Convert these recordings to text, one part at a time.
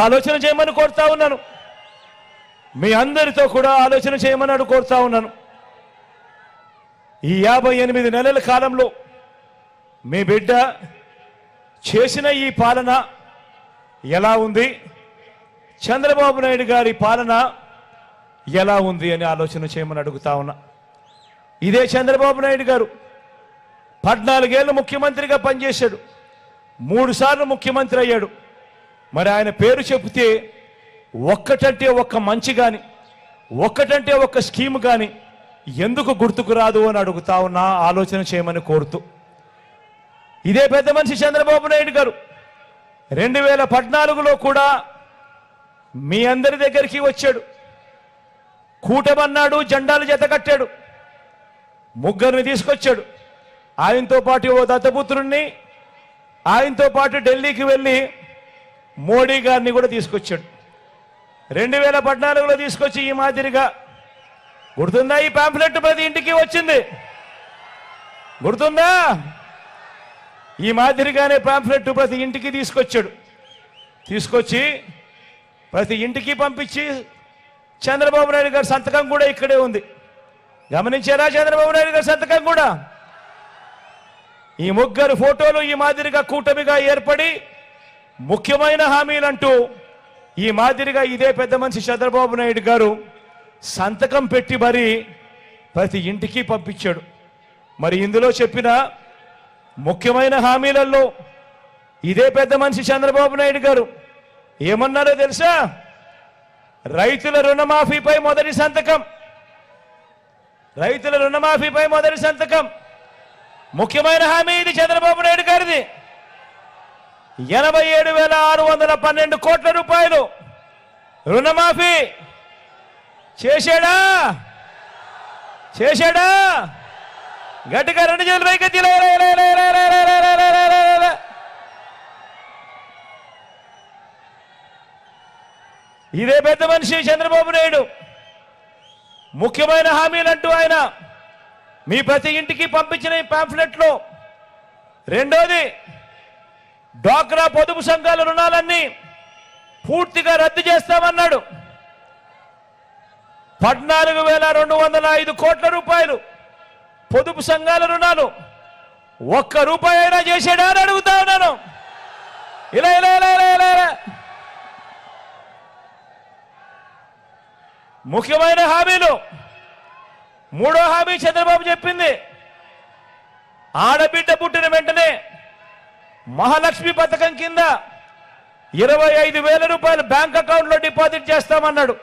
ఆలోచన చేయమని కోరుతా ఉన్నాను. మీ అందరితో కూడా ఆలోచన చేయమని కోరుతా ఉన్నాను. ఈ 58 నెలల కాలంలో మీ బిడ్డ చేసిన ఈ పాలన ఎలా ఉంది, చంద్రబాబు నాయుడు గారి పాలన ఎలా ఉంది అని ఆలోచన చేయమని అడుగుతా ఉన్నా. ఇదే చంద్రబాబు నాయుడు గారు 14 ఏళ్ళు ముఖ్యమంత్రిగా పనిచేశాడు, 3 సార్లు ముఖ్యమంత్రి అయ్యాడు. మరి ఆయన పేరు చెబితే ఒక్కటంటే ఒక్క మంచి కానీ, ఒక్కటంటే ఒక్క స్కీమ్ కానీ ఎందుకు గుర్తుకు రాదు అని అడుగుతా ఉన్నా. ఆలోచన చేయమని కోరుతూ, ఇదే పెద్ద మనిషి చంద్రబాబు నాయుడు గారు 2014లో కూడా మీ అందరి దగ్గరికి వచ్చాడు. కూటమన్నాడు, జెండాలు జతకట్టాడు, ముగ్గురిని తీసుకొచ్చాడు. ఆయనతో పాటు ఓ దత్తపుత్రుణ్ణి, ఆయనతో పాటు ఢిల్లీకి వెళ్ళి మోడీ గారిని కూడా తీసుకొచ్చాడు. 2014లో తీసుకొచ్చి ఈ మాదిరిగా గుర్తుందా? ఈ పాంఫ్లెట్ ప్రతి ఇంటికి వచ్చింది, గుర్తుందా? ఈ మాదిరిగానే పాంఫ్లెట్ ప్రతి ఇంటికి తీసుకొచ్చాడు. తీసుకొచ్చి ప్రతి ఇంటికి పంపించి చంద్రబాబు నాయుడు గారి సంతకం కూడా ఇక్కడే ఉంది. గమనించారా? చంద్రబాబు నాయుడు గారి సంతకం కూడా. ఈ ముగ్గురు ఫోటోలు ఈ మాదిరిగా కూటమిగా ఏర్పడి ముఖ్యమైన హామీలంటూ ఈ మాదిరిగా ఇదే పెద్ద మనిషి చంద్రబాబు నాయుడు గారు సంతకం పెట్టి మరి ప్రతి ఇంటికి పంపించాడు. మరి ఇందులో చెప్పిన ముఖ్యమైన హామీలలో ఇదే పెద్ద మనిషి చంద్రబాబు నాయుడు గారు ఏమన్నారో తెలుసా? రైతుల రుణమాఫీపై మొదటి సంతకం, రైతుల రుణమాఫీపై మొదటి సంతకం. ముఖ్యమైన హామీ ఇది చంద్రబాబు నాయుడు గారిది. 87,612 కోట్ల రూపాయలు రుణమాఫీ చేశాడా? చేశాడా? గట్టిగా 2 చేతులు పైకెత్తి. ఇదే పెద్ద మనిషి చంద్రబాబు నాయుడు ముఖ్యమైన హామీలంటూ ఆయన మీ ప్రతి ఇంటికి పంపించిన ఈ పాంఫ్లెట్లో రెండోది, డ్వాక్రా పొదుపు సంఘాల రుణాలన్నీ పూర్తిగా రద్దు చేస్తామన్నాడు. 14,205 కోట్ల రూపాయలు పొదుపు సంఘాల రుణాలు ఒక్క రూపాయి అయినా చేశాడా అని అడుగుతా ఉన్నాను. ఇలా ఇలా ఇలా ఇలా ఇలా ముఖ్యమైన హామీలు. మూడో హామీ చంద్రబాబు చెప్పింది, ఆడబిడ్డ పుట్టిన వెంటనే మహాలక్ష్మి పథకం కింద 25,000 రూపాయలు బ్యాంక్ అకౌంట్లో డిపాజిట్ చేస్తామన్నాడు.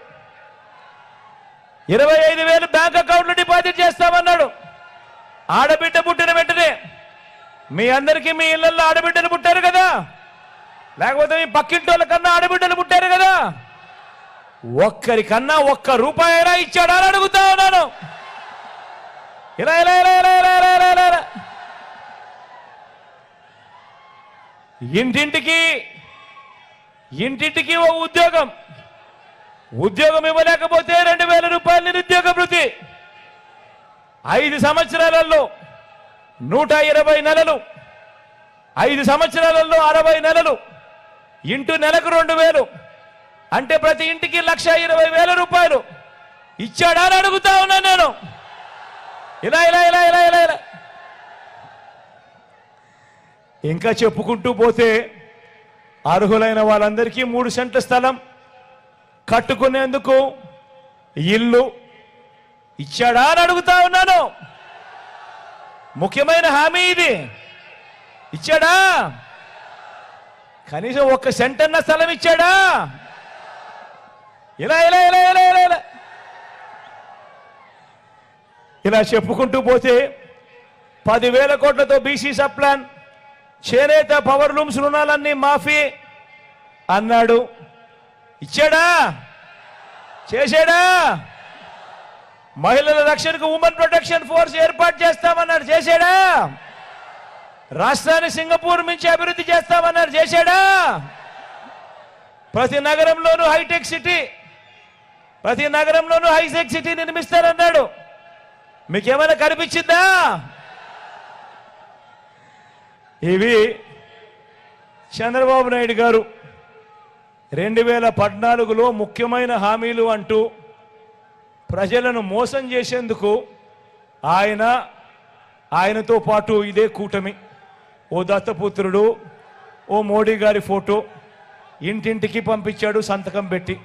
25,000 బ్యాంక్ అకౌంట్లో డిపాజిట్ చేస్తామన్నాడు. ఆడబిడ్డ పుట్టిన వెంటనే మీ అందరికీ మీ ఇళ్లలో ఆడబిడ్డలు పుట్టారు కదా, లేకపోతే మీ పక్కింటోళ్ళ కన్నా ఆడబిడ్డలు పుట్టారు కదా, ఒక్కరికన్నా ఒక్క రూపాయి అయినా ఇచ్చాడా అని అడుగుతా ఉన్నాను. ఇలా ఇలా ఇలా ఇలా ఇలా ఇలా ఇలా ఇలా ఇంటింటికి ఓ ఉద్యోగం, ఉద్యోగం ఇవ్వలేకపోతే 2,000 రూపాయలు నిరుద్యోగ భృతి. 5 సంవత్సరాలలో 120 నెలలు, 5 సంవత్సరాలలో 60 నెలలు ఇంటూ నెలకు 2,000 అంటే ప్రతి ఇంటికి 1,20,000 రూపాయలు ఇచ్చాడా అని అడుగుతా ఉన్నాను నేను. ఇలా ఇలా ఇలా ఇలా ఇలా ఇలా ఇంకా చెప్పుకుంటూ పోతే అర్హులైన వాళ్ళందరికీ 3 సెంట్ల స్థలం కట్టుకునేందుకు ఇల్లు ఇచ్చాడా అని అడుగుతా ఉన్నాను. ముఖ్యమైన హామీ ఇది. ఇచ్చాడా? కనీసం 1 సెంట్ అన్న స్థలం ఇచ్చాడా? ఇలా ఇలా ఇలా ఇలా ఇలా ఇలా ఇలా చెప్పుకుంటూ పోతే 10,000 కోట్లతో బీసీ సబ్ ప్లాన్, చేనేత పవర్ లూమ్స్ రుణాలన్నీ మాఫీ అన్నాడు. ఇచ్చాడా? చేశాడా? మహిళల రక్షణకు ఉమెన్ ప్రొటెక్షన్ ఫోర్స్ ఏర్పాటు చేస్తామన్నాడు. చేశాడా? రాష్ట్రాన్ని సింగపూర్ నుంచి అభివృద్ధి చేస్తామన్నారు. చేశాడా? ప్రతి నగరంలోనూ హైటెక్ సిటీ, ప్రతి నగరంలోనూ హైటెక్ సిటీ నిర్మిస్తారన్నాడు. మీకేమైనా కనిపించిందా? ఇవి చంద్రబాబు నాయుడు గారు 2014లో ముఖ్యమైన హామీలు అంటూ ప్రజలను మోసం చేసేందుకు ఆయనతో పాటు ఇదే కూటమి ఓ దత్తపుత్రుడు ఓ మోడీ గారి ఫోటో ఇంటింటికి పంపించాడు సంతకం పెట్టి.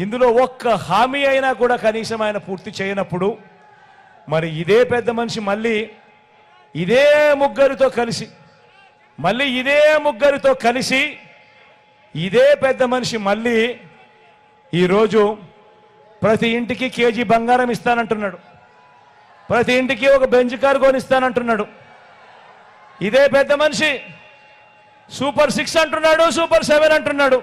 ఇందులో ఒక్క హామీ అయినా కూడా కనీసం ఆయన పూర్తి చేయనప్పుడు మరి ఇదే పెద్ద మనిషి మళ్ళీ ఇదే ముగ్గురితో కలిసి ఇదే పెద్ద మనిషి మళ్ళీ ఈరోజు ప్రతి ఇంటికి కేజీ బంగారం ఇస్తానంటున్నాడు, ప్రతి ఇంటికి ఒక బెంచ్ కారు కొనిస్తానంటున్నాడు. ఇదే పెద్ద మనిషి సూపర్ 6 అంటున్నాడు, సూపర్ 7 అంటున్నాడు.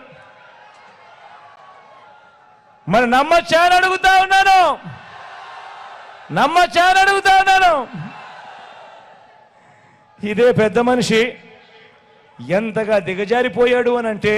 మరి నమ్మచ్చా అని అడుగుతా ఉన్నాను. ఇదే పెద్ద మనిషి ఎంతగా దిగజారిపోయాడు అని అంటే